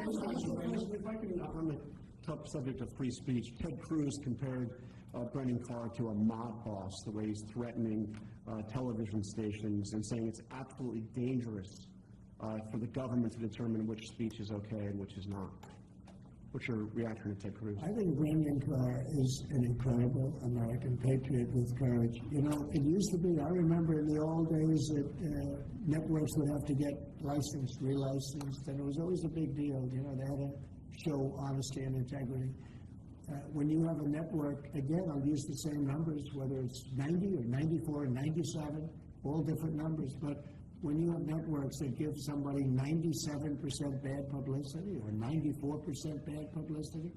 If I can, on the tough subject of free speech, Ted Cruz compared Brendan Carr to a mob boss, the way he's threatening television stations and saying it's absolutely dangerous for the government to determine which speech is okay and which is not. What's your reaction to Ted Cruz? I think Brendan Carr is an incredible American patriot with courage. You know, it used to be, I remember in the old days that networks would have to get licensed, relicensed, and it was always a big deal. You know, they had to show honesty and integrity. When you have a network, again, I'll use the same numbers, whether it's 90 or 94 or 97, all different numbers, but when you have networks that give somebody 97% bad publicity or 94% bad publicity,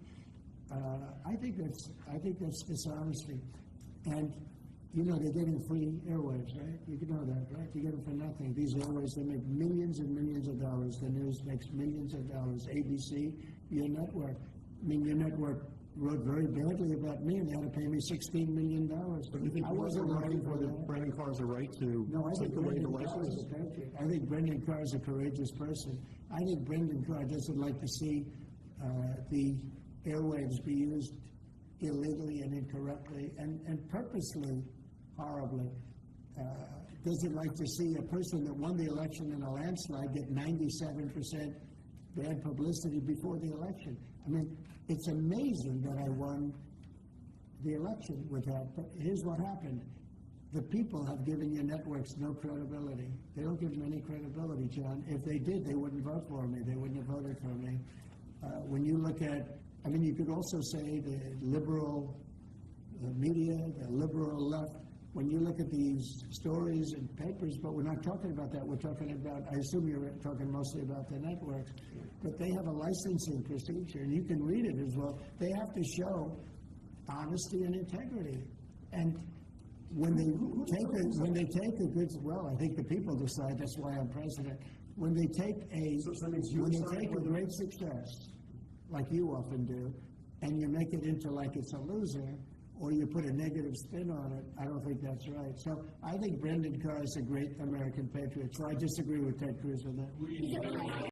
I think that's dishonesty. And you know they're getting free airwaves, right? You know that, right? You get them for nothing. These airwaves, they make millions and millions of dollars. The news makes millions of dollars. ABC, your network. I mean, your network wrote very badly about me, and they had to pay me $16 million. But you think I wasn't writing for the Brendan Carr has a right to take away the license? I think Brendan Carr is a courageous person. I think Brendan Carr doesn't like to see the airwaves be used illegally and incorrectly and purposely horribly. Doesn't like to see a person that won the election in a landslide get 97% bad publicity before the election. I mean, it's amazing that I won the election with that, but here's what happened. The people have given your networks no credibility. They don't give them any credibility, John. If they did, they wouldn't vote for me. They wouldn't have voted for me. When you look at, I mean, you could also say the liberal media, the liberal left, when you look at these stories and papers, but we're not talking about that. We're talking about, I assume you're talking mostly about the networks, but they have a licensing procedure, and you can read it as well. They have to show honesty and integrity. And when they take a good, well, I think the people decide, that's why I'm president. When they take a great success, like you often do, and you make it into like it's a loser, or you put a negative spin on it, I don't think that's right. So I think Brendan Carr is a great American patriot. So I disagree with Ted Cruz on that.